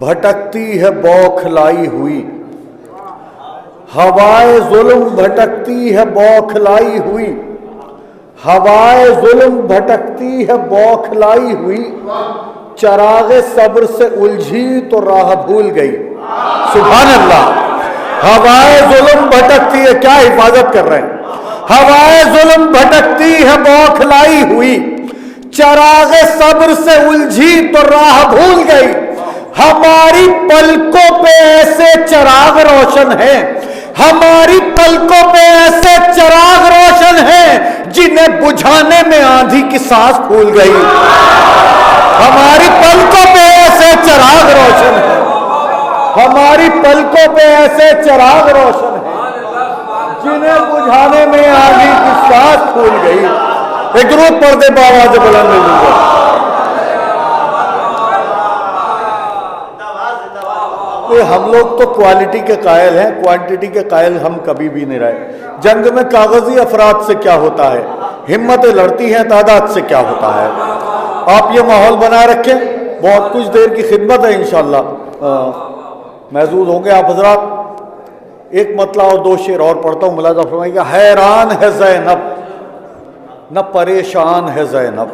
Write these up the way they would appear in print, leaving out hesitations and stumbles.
भटकती है बौखलाई हुई, हवाए जुल्म भटकती है बौखलाई हुई, हवाए जुल्म भटकती है बौखलाई हुई, चरागे सब्र से उलझी तो राह भूल गई। सुभान अल्लाह। हवाए जुल्म भटकती है, क्या हिफाजत कर रहे हैं। हवाए जुल्म भटकती है बौखलाई हुई, चरागे सब्र से उलझी तो राह भूल गई। हमारी पलकों पे ऐसे चराग रोशन है, हमारी पलकों पे ऐसे चराग रोशन है जिन्हें बुझाने में आंधी की सांस फूल गई। हमारी पलकों पे ऐसे चराग रोशन है, हमारी पलकों पे ऐसे चराग रोशन है जिन्हें बुझाने में आंधी की सांस फूल गई। एक दुरूद पढ़ दे बाबा जो बुलंद में। हम लोग तो क्वालिटी के कायल हैं, क्वांटिटी के कायल हम कभी भी नहीं रहे। जंग में कागजी अफराद से क्या होता है, हिम्मतें लड़ती हैं तादाद से क्या होता है। आप ये माहौल बनाए रखें, बहुत कुछ देर की खिदमत है इंशाअल्लाह। महजूद होंगे आप हजरात। एक मतला और दो शेर और पढ़ता हूँ, मुलाजा फरमाइएगा। हैरान है ज़ैनब न परेशान है ज़ैनब,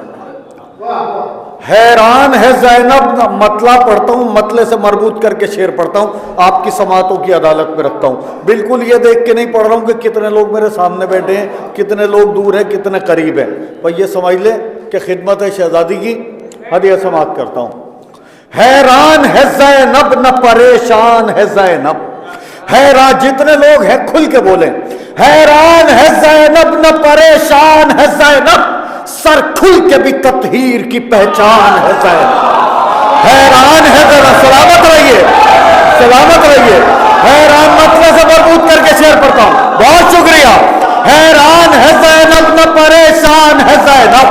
हैरान है ज़ैनब न। मतला पढ़ता हूँ, मतले से मरबूत करके शेर पढ़ता हूँ, आपकी समातों की अदालत में रखता हूँ। बिल्कुल ये देख के नहीं पढ़ रहा हूँ कि कितने लोग मेरे सामने बैठे हैं, कितने लोग दूर हैं, कितने करीब हैं। पर ये समझ लें कि खिदमत है शहजादी की हदिया समात करता हूँ। हैरान है ज़ैनब न परेशान है ज़ैनब, हैरान। जितने लोग हैं खुल के बोले। हैरान है ज़ैनब न परेशान है ज़ैनब, सर खुल के भी तत्हीर की पहचान है ज़ैनब। हैरान है जरा, सलामत रहिए, सलामत रहिए। हैरान मतलब से मरबूत करके शेर पढ़ता हूं, बहुत शुक्रिया। हैरान है ज़ैनब न परेशान है ज़ैनब,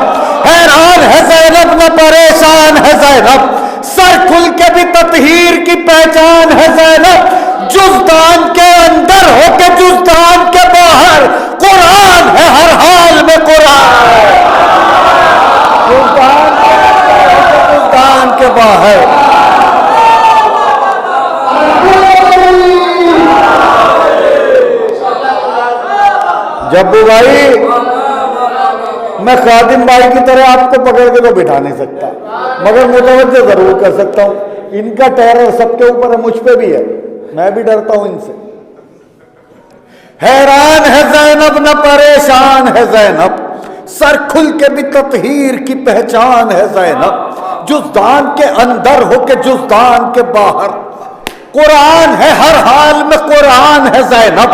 हैरान है ज़ैनब न परेशान है ज़ैनब, सर खुल के भी तत्हीर की पहचान है ज़ैनब। जुज़दान के अंदर हो के जुज़दान के बाहर, कुरान है हर हाल में कुरान, जुज़दान के बाहर। जब्बू भाई, मैं खादिम भाई की तरह आपको पकड़ के तो बिठा नहीं सकता, मगर मुतवज्जो जरूर कर सकता हूं। इनका टेरर सबके ऊपर है, मुझ पे भी है, मैं भी डरता हूं इनसे। हैरान है ज़ैनब न परेशान है ज़ैनब, सर खुल के भी तत्हीर की पहचान है ज़ैनब। जुज़दान के अंदर हो के जुज़दान के बाहर, कुरान है हर हाल में कुरान है ज़ैनब,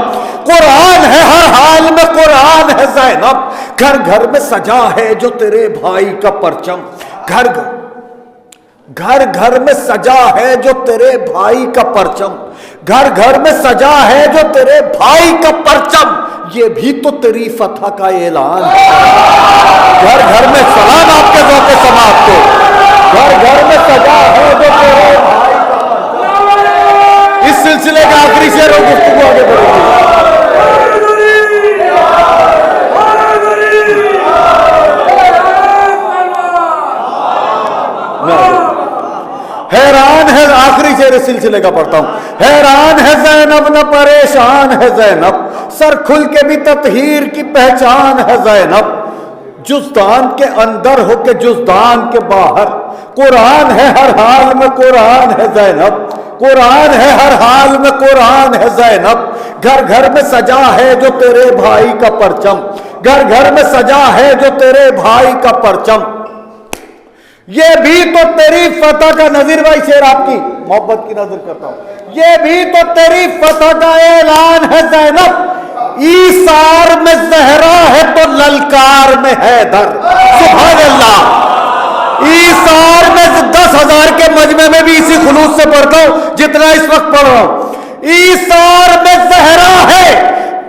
कुरान है हर हाल में कुरान है ज़ैनब। घर घर में सजा है जो तेरे भाई का परचम, घर घर घर में सजा है जो तेरे भाई का परचम, घर घर में सजा है जो तेरे भाई का परचम, ये भी तो तेरी फतह का ऐलान है। घर घर में सलाम आपके ज़ौक़े समात को, घर घर में सजा है जो तेरे भाई का परचम। इस सिलसिले का आखिरी शेर और गुफ्तगू आगे बढ़ेगी। हैरान है, आखिरी शेर इस सिलसिले का पढ़ता हूं। हैरान है ज़ैनब न परेशान है ज़ैनब, सर खुल के भी तत्हीर की पहचान है ज़ैनब। जुज़दान के अंदर हो के जुज़दान के बाहर, कुरान है हर हाल में कुरान है ज़ैनब, कुरान है हर हाल में कुरान है ज़ैनब। घर घर में सजा है जो तेरे भाई का परचम, घर घर में सजा है जो तेरे भाई का परचम, ये भी तो तेरी फतह का। नज़ीर भाई शेर आपकी मोहब्बत की नजर करता हूं। ये भी तो तेरी फतह का ऐलान है ज़ैनब, ईसार में ज़हरा है तो ललकार में हैदर। सुभान अल्लाह। ईसार में 10,000 के मजमे में भी इसी खुलूस से पढ़ता हूं जितना इस वक्त पढ़ रहा हूं। ईसार में ज़हरा है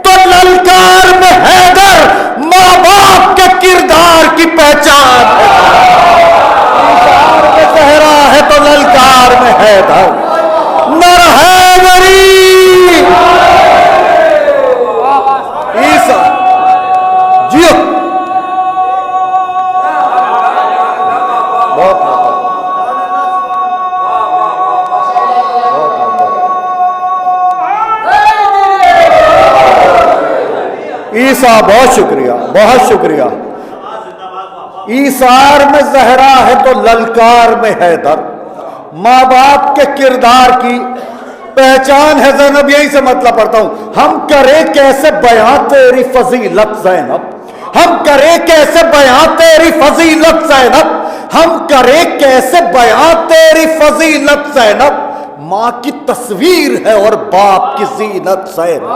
तो ललकार में हैदर, माँ बाप के किरदार की पहचान है। ज़हरा है तो ललकार में हैदर, नर हैदरी ईसा जियो। बहुत ईसा, बहुत शुक्रिया, बहुत शुक्रिया। ईसार में जहरा है तो ललकार में हैदर, माँ बाप के किरदार की पहचान है ज़ैनब। यही से मतलब पढ़ता हूं, हम करें कैसे बयां तेरी फजीलत ज़ैनब, हम करें कैसे बयां तेरी फजीलत ज़ैनब, हम करें कैसे बयां तेरी फजीलत ज़ैनब, माँ की तस्वीर है और बाप की जीनत ज़ैनब।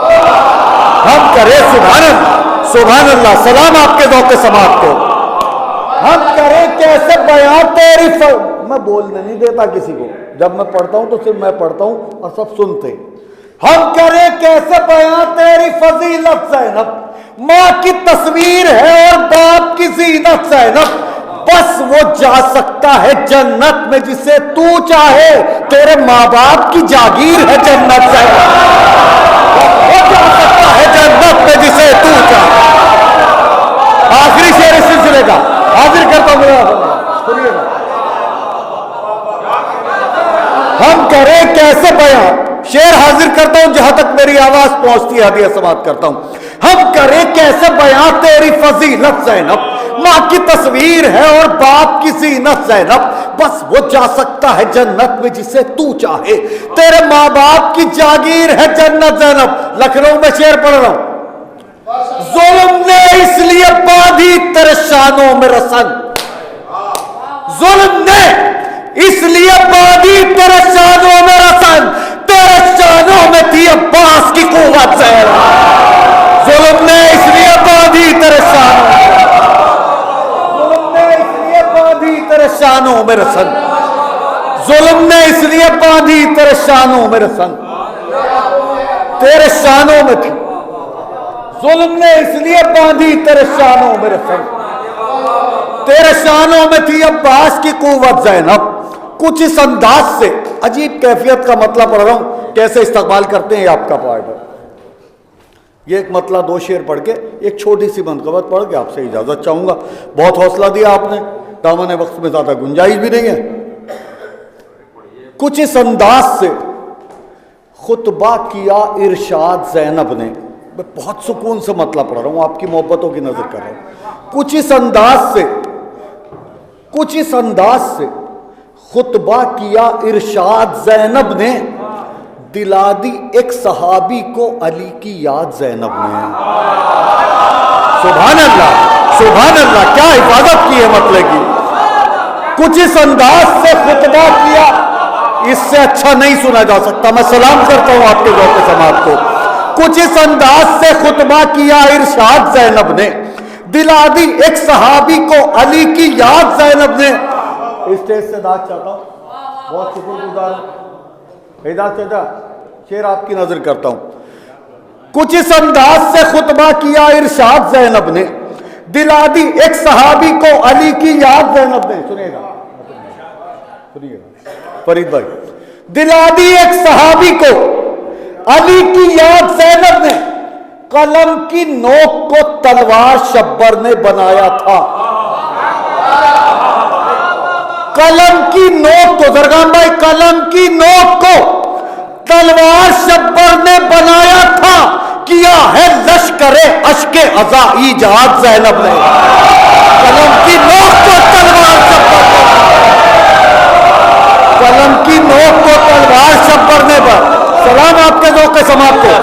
हम करें, सुभान अल्लाह, सुभान अल्लाह, सलाम आपके ज़ौक़े समात को। हम करें कैसे बयां तेरी मैं बोलने नहीं देता किसी को, जब मैं पढ़ता हूं तो सिर्फ मैं पढ़ता हूं और सब सुनते। हम करें कैसे बयां तेरी फजीलत ज़ैनब, माँ की तस्वीर है और बाप की जीनत ज़ैनब, बस वो जा सकता है जन्नत में जिसे तू चाहे, तेरे माँ बाप की जागीर है जन्नत ज़ैनब, वो जा सकता है जन्नत में जिसे तू चाहे। आखिरी शेर इस सिलसिले का हाजिर करता हूं, सुनिएगा। हम करें कैसे बयां, शेर हाजिर करता हूं जहां तक मेरी आवाज पहुंचती है, हदिया समाप्त करता हूं। हम करें कैसे बयां तेरी फजीलत ज़ैनब, माँ की तस्वीर है और बाप की जीनत ज़ैनब, बस वो जा सकता है जन्नत में जिसे तू चाहे, तेरे माँ बाप की जागीर है जन्नत ज़ैनब। लखनऊ में शेर पढ़ रहा हूं, जुल्म ने इसलिए बांधी तेरे शानों में रसन, जुल्म ने इसलिए बांधी तेरे शानों में रसन, तेरे शानों में थी अब्बास की कुव्वत ज़ैनब, जुल्म ने इसलिए बांधी तेरे शानों में, जुल्म ने इसलिए बांधी तेरे शानों में रसन, जुल्म ने इसलिए बांधी तेरे शानों में रसन, तेरे शानों में थी, जुल्म ने इसलिए बांधी तेरे शानों में रसन, तेरे शानों में थी अब्बास की कुव्वत ज़ैनब। कुछ इस अंदाज से, अजीब कैफियत का मतलब पढ़ रहा हूं, कैसे इस्तेमाल करते हैं आपका पार्ट है। ये एक मतला दो शेर पढ़ के एक छोटी सी मनक़बत पढ़ के आपसे इजाजत चाहूंगा। बहुत हौसला दिया आपने, दामन वक्त में ज्यादा गुंजाइश भी नहीं है। कुछ इस अंदाज से खुतबा किया इरशाद ज़ैनब ने, मैं बहुत सुकून से मतलब पढ़ रहा हूं, आपकी मोहब्बतों की नजर कर रहा हूं। कुछ इस अंदाज से, कुछ इस अंदाज से खुतबा किया इरशाद ज़ैनब ने, दिला दी एक सहाबी को अली की याद ज़ैनब ने। सुभान अल्लाह, सुभान अल्लाह, क्या हिफाजत की है मतलब की। कुछ इस अंदाज से खुतबा किया, इससे अच्छा नहीं सुना जा सकता। मैं सलाम करता हूं आपके ज़ौक़े समात को। कुछ इस अंदाज से खुतबा किया इरशाद ज़ैनब ने, दिला दी एक सहाबी को अली की याद ज़ैनब ने। इस स्टेज से दाद चाहता हूं, बहुत शुक्रगुजार हूं। हिदायत चाचा, शेर आपकी नजर करता हूं। कुछ इस अंदाज से खुतबा किया इरशाद ज़ैनब ने, दिला दी एक सहाबी को अली की याद ज़ैनब ने। सुनिएगा, सुनिएगा फरीद भाई, दिला दी एक सहाबी को अली की याद ज़ैनब ने, कलम की नोक को तलवार शब्बर ने बनाया था। कलम की नोक को, दरगाम भाई, कलम की नोक को तलवार शब्बर ने बनाया था, किया है लश्करे अश्के अज़ा ईजाद ज़ैनब ने। कलम की नोक को तलवार शब्बर ने, कलम की नोक को तलवार शब्बर ने सलाम आपके ज़ौक़े समात को,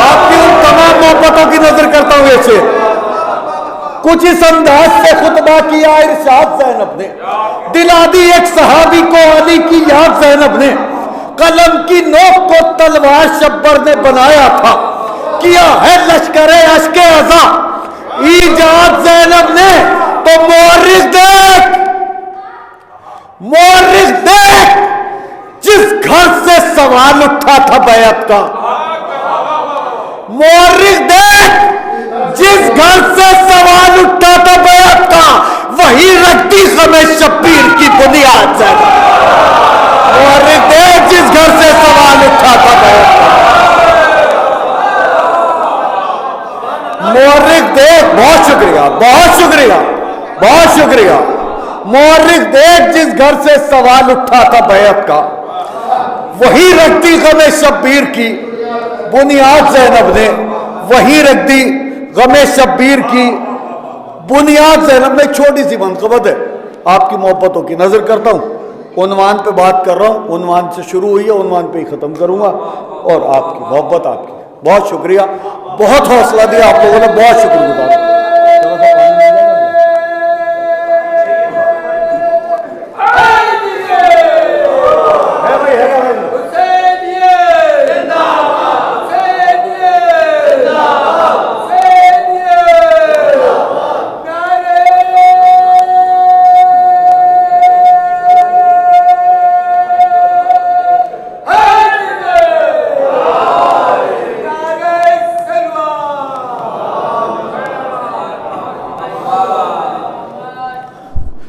आपकी उन तमाम मोहब्बतों की नजर करता हूं। ऐसे कुछ इस अंदाज से खुतबा किया इरशाद ज़ैनब ने, दिला दी एक सहाबी को अली की याद ज़ैनब ने, कलम की नोक को तलवार शब्बर ने बनाया था, किया है लश्करे अश्के अज़ा ईजाद ज़ैनब ने। तो मुअर्रिख़ देख, मुअर्रिख़ देख, जिस घर से सवाल उठा था बैअत का, मुअर्रिख़ देख, जिस घर से सवाल उठा था बैअत का, वही रखती हमें शब्बीर की बुनियाद से। मुअर्रिख़ देख, जिस घर से सवाल उठा था बैअत का, मुअर्रिख़ देख, बहुत शुक्रिया, बहुत शुक्रिया, बहुत शुक्रिया। मुअर्रिख़ देख, जिस घर से सवाल उठा था बैअत का, वही रखती हमें शब्बीर की बुनियाद जैनब ने वहीं रख दी। गमे शब्बीर की बुनियाद जैनब ने, छोटी सी मनकबत है आपकी मोहब्बतों की। नजर करता हूं, उन्वान पे बात कर रहा हूं, उन्वान से शुरू हुई है, उन्वान पे ही खत्म करूंगा। और आपकी मोहब्बत, आपकी बहुत शुक्रिया, बहुत हौसला दिया आप लोगों ने, बहुत शुक्रिया।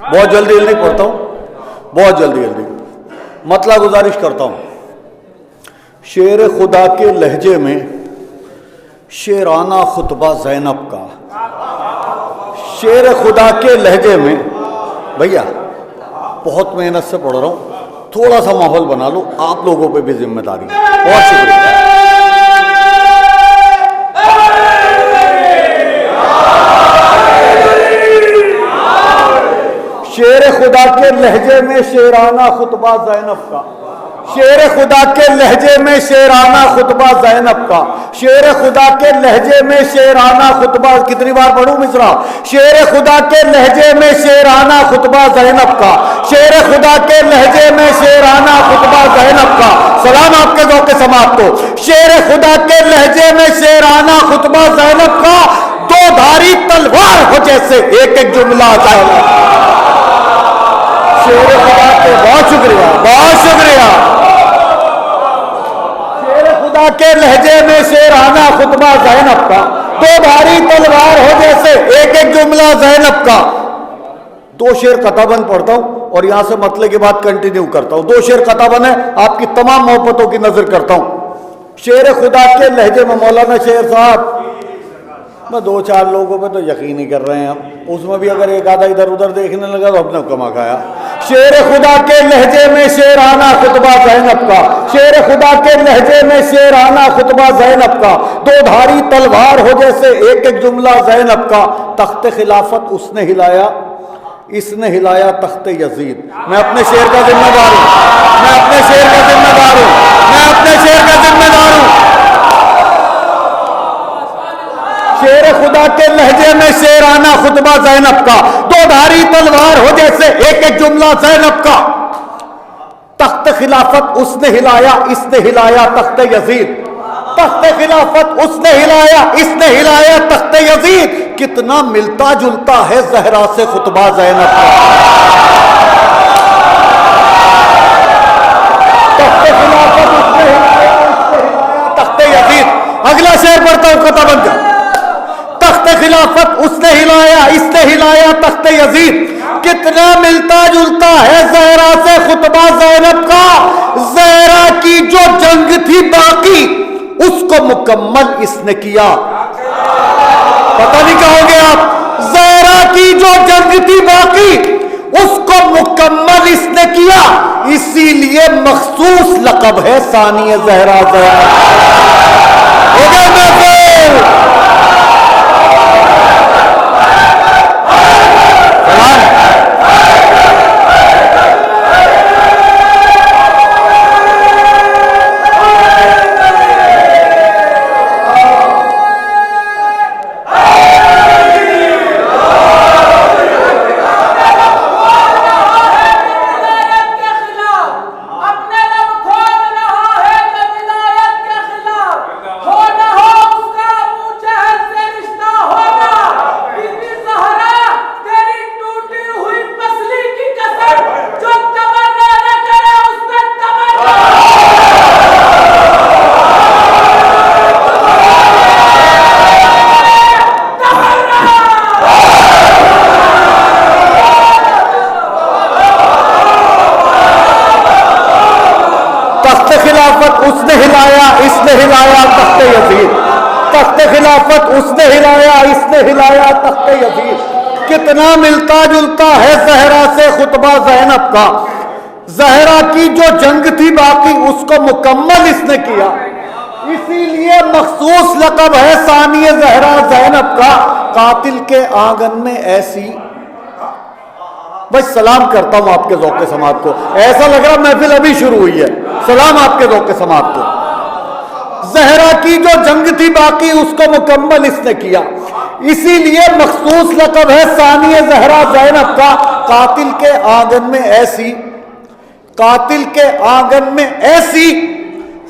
बहुत जल्दी नहीं पढ़ता हूं, बहुत जल्दी मतला गुजारिश करता हूं। शेर खुदा के लहजे में शेराना खुतबा जैनब का, शेर खुदा के लहजे में। भैया बहुत मेहनत से पढ़ रहा हूं, थोड़ा सा माहौल बना लो, आप लोगों पे भी जिम्मेदारी है। बहुत शुक्रिया। शेर खुदा के लहजे में शेराना खुतबा जैनब का, शेर खुदा के लहजे में शेराना खुतबा जैनब का, शेर खुदा के लहजे में शेराना खुतबा। कितनी बार पढ़ूं मिसरा? शेर खुदा के लहजे में शेराना खुतबा जैनब का, शेर खुदा के लहजे में शेराना खुतबा जैनब का। सलाम आपके ज़ौक़े समाअत को। शेर खुदा के लहजे में शेराना खुतबा जैनब का, दो धारी तलवार हो जैसे एक एक जुमला जैनब। शेर खुदा के बहुत शुक्रिया, बहुत शुक्रिया। शेर खुदा के लहजे में शेराना खुतबा जैनब का, दो भारी तलवार हो जैसे एक एक जुमला जैनब का। दो शेर कताबन पढ़ता हूं और यहां से मतले के बाद कंटिन्यू करता हूं। दो शेर कताबन है, आपकी तमाम मोहब्बतों की नजर करता हूं। शेर खुदा के लहजे में मौलाना शेर साहब, मैं दो चार लोगों पे तो यकीन ही कर रहे हैं हम, उसमें भी अगर एक आधा इधर उधर देखने लगा तो अपने कमा खाया। शेर खुदा के लहजे में शेराना खुतबा जैनब का, शेर खुदा के लहजे में शेराना खुतबा जैनब का, दो धारी तलवार हो जैसे एक एक जुमला जैनब का। तख्त खिलाफत उसने हिलाया, इसने हिलाया तख्त यजीद। मैं अपने शेर का जिम्मेदार हूं, मैं अपने शेर का जिम्मेदार हूं, मैं अपने शेर का जिम्मेदार हूं। शेर खुदा के लहजे में शेराना खुतबा जैनब का, दो धारी तलवार हो जैसे एक एक जुमला जैनब का। तख्त खिलाफत उसने हिलाया, इसने हिलाया तख्त यजीद। तख्त खिलाफत उसने हिलाया, इसने हिलाया तख्त यजीद। कितना मिलता जुलता है जहरा से खुतबा जैनब का। तख्त खिलाफत उसने हिलाया, इसने हिलाया तख्त यजीद। अगला शेर पढ़ता हूं कताबंद का। तख्त खिलाफत उसने हिलाया, इसने हिलाया तख्त यजीद। कितना मिलता जुलता है जहरा से खुतबा जैनब का। जहरा की जो जंग थी बाकी उसको मुकम्मल इसने किया। पता नहीं कहोगे आप, जहरा की जो जंग थी बाकी उसको मुकम्मल इसने किया, इसीलिए मखसूस लक़ब है सानिए ज़हरा। हो गया महफूज। उसने हिलाया, इसने हिलाया तख्त यजीद। तख्त खिलाफत उसने हिलाया, इसने हिलाया तख्त यजीद। कितना मिलता जुलता है ज़हरा से खुतबा ज़ैनब का। ज़हरा की जो जंग थी बाकी उसको मुकम्मल इसने किया, इसीलिए मखसूस लक़ब है सानिए ज़हरा ज़ैनब का, कातिल के आंगन में ऐसी। बस सलाम करता हूं आपके ज़ौक़े समात को, ऐसा लग रहा महफिल अभी शुरू हुई है। सलाम आपके ज़ौक़े समात को। ज़हरा की जो जंग थी बाकी उसको मुकम्मल इसने किया, इसीलिए मखसूस लक़ब है सानिए ज़हरा ज़ैनब का, कातिल के आंगन में ऐसी, कातिल के आंगन में ऐसी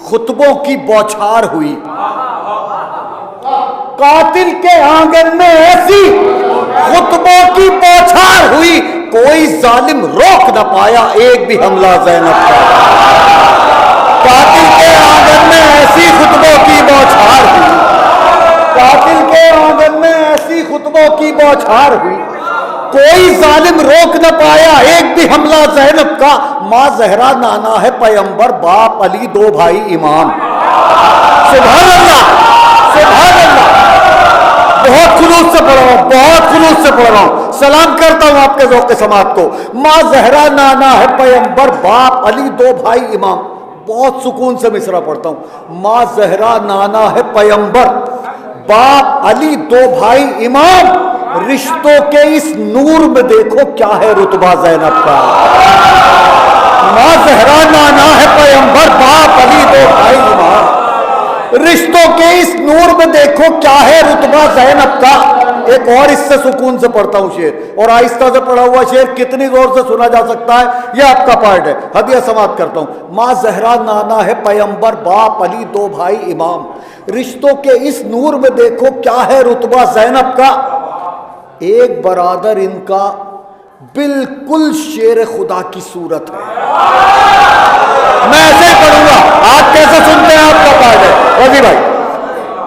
खुतबों की बौछार हुई, कातिल के आंगन में ऐसी खुतबों की बौछार हुई, कोई जालिम रोक न पाया एक भी हमला ज़ैनब का। कातिल के आंगन में ऐसी खुतबों की बौछार हुई, कातिल के आंगन में ऐसी खुतबों की बौछार हुई, कोई जालिम रोक न पाया एक भी हमला ज़ैनब का। माँ ज़हरा नाना है पैगंबर, बाप अली दो भाई इमाम। सुभान अल्लाह, सुभान अल्लाह। बहुत खुलूस से पढ़ रहा हूं, बहुत खुलूस से पढ़ रहा हूं। सलाम करता हूं आपके ज़ौक़े समात को। माँ ज़हरा नाना है पैगंबर, बाप अली दो भाई इमाम। बहुत सुकून से मिसरा पढ़ता हूं। माँ ज़हरा नाना है पैगंबर, बाप अली दो भाई इमाम, रिश्तों के इस नूर में देखो क्या है रुतबा ज़ैनब का। माँ ज़हरा नाना है पैगंबर, बाप अली दो भाई इमाम, रिश्तों के इस नूर में देखो क्या है रुतबा ज़ैनब का। एक और इससे सुकून से पढ़ता हूं शेर, और आहिस्ता से पढ़ा हुआ शेर कितनी जोर से सुना जा सकता है यह आपका पार्ट है। हदिया समाप्त करता हूं। माँ ज़हरा नाना है पैगंबर, बाप अली दो भाई इमाम, रिश्तों के इस नूर में देखो क्या है रुतबा ज़ैनब का। एक बरादर इनका बिल्कुल शेर खुदा की सूरत है। मैं ऐसे ही पढ़ूंगा, आप कैसे सुनते हैं आपका पार्ट है रवि भाई।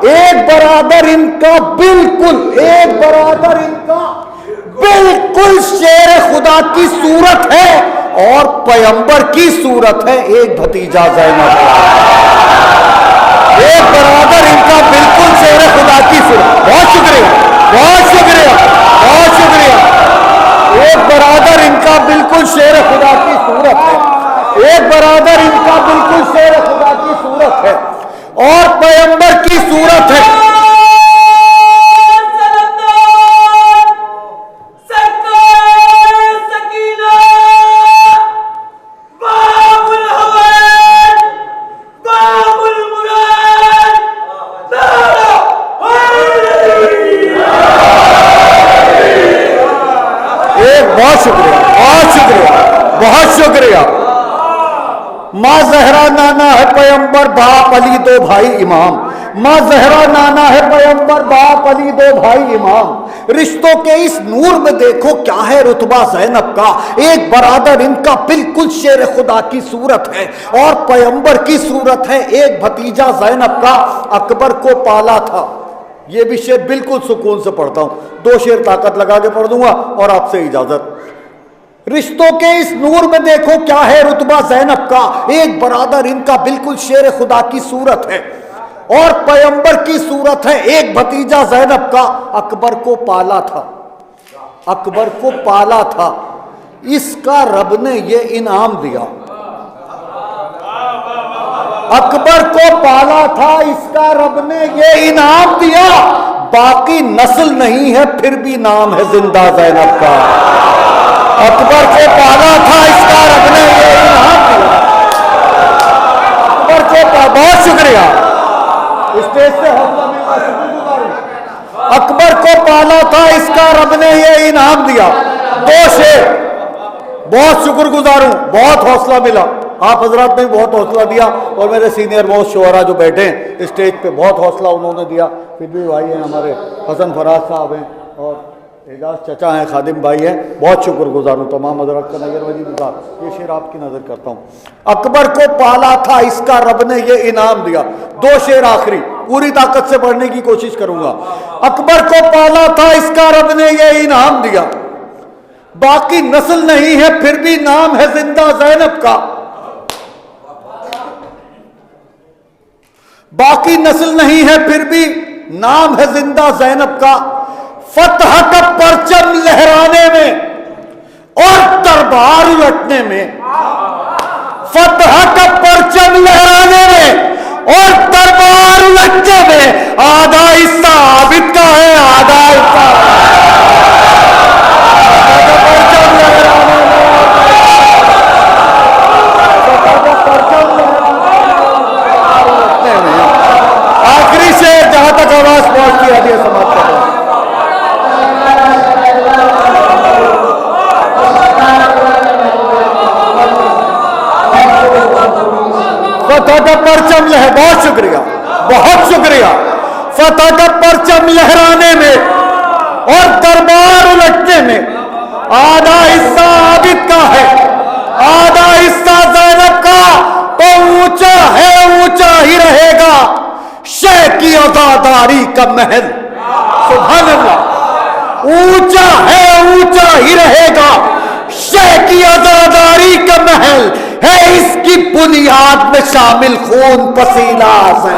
एक बरादर इनका बिल्कुल, एक बरादर इनका बिल्कुल शेर खुदा की सूरत है, और पैगंबर की सूरत है एक भतीजा ज़ैनब का। एक बरादर इनका बिल्कुल शेर खुदा की सूरत। बहुत शुक्रिया, बहुत शुक्रिया, बहुत शुक्रिया। एक बरादर इनका बिल्कुल शेर खुदा की सूरत है, एक बरादर इनका बिल्कुल शेर खुदा की सूरत है, और पैगंबर की सूरत है। बहुत शुक्रिया, बहुत शुक्रिया, बहुत शुक्रिया। माँ ज़हरा नाना है पैगंबर, बाप अली दो भाई इमाम। माँ ज़हरा नाना है पैगंबर, बाप अली दो भाई इमाम, रिश्तों के इस नूर में देखो क्या है रुतबा ज़ैनब का। एक बरादर इनका बिल्कुल शेर खुदा की सूरत है, और पैगंबर की सूरत है एक भतीजा ज़ैनब का। अकबर को पाला था। ये भी शेर बिल्कुल सुकून से पढ़ता हूं, दो शेर ताकत लगा के पढ़ दूंगा और आपसे इजाजत। रिश्तों के इस नूर में देखो क्या है रुतबा ज़ैनब का। एक बरादर इनका बिल्कुल शेर खुदा की सूरत है, और पैगंबर की सूरत है एक भतीजा ज़ैनब का। अकबर को पाला था, अकबर को पाला था, इसका रब ने ये इनाम दिया। अकबर को पाला था, इसका रब ने ये इनाम दिया। बाकी नस्ल नहीं है फिर भी नाम है जिंदा ज़ैनब का। अकबर को पाला था, इसका रब ने ये इनाम दिया। अकबर को बहुत शुक्रिया, स्टेज से हौसला मिला, शुक्रगुजार। अकबर को पाला था, इसका रब ने ये इनाम दिया। दो शेर, बहुत शुक्रगुजार हूं, बहुत हौसला मिला। आप हजरात ने बहुत हौसला दिया, और मेरे सीनियर मोस्ट शोहरा जो बैठे हैं स्टेज पे बहुत हौसला उन्होंने दिया। फिर भी भाई हैं हमारे, हसन फराज साहब हैं, और एजाज चचा हैं, खादिम भाई हैं। बहुत शुक्रगुजार हूँ तमाम हजरात का। नजर वजीद साहब, ये शेर आपकी नजर करता हूँ। अकबर को पाला था, इसका रब ने ये इनाम दिया। दो शेर आखिरी, पूरी ताकत से पढ़ने की कोशिश करूंगा। अकबर को पाला था, इसका रब ने ये इनाम दिया। बाकी नस्ल नहीं है फिर भी नाम है जिंदा ज़ैनब का। बाकी नस्ल नहीं है फिर भी नाम है जिंदा ज़ैनब का। फतह का परचम लहराने में और दरबार उलटने में, फतह का परचम लहराने में और दरबार उलझने में आधा हिस्सा आबिद का है, आधा हिस्सा आखिरी शेर जहां तक आवाज पहुंचती है अभी समाप्त कर रहा हूं। फतह का परचम लहर, बहुत शुक्रिया, बहुत शुक्रिया। फतह का परचम लहराने में और दरबार उलटने में आधा हिस्सा आबिद का है, आधा हिस्सा ज़ैनब का, तो ऊंचा है, ऊंचा ही रहेगा शह की आजादारी का महल। सुभान अल्लाह। ऊंचा है, ऊंचा ही रहेगा शह की आजादारी का महल है, इसकी बुनियाद में शामिल खून पसीना है।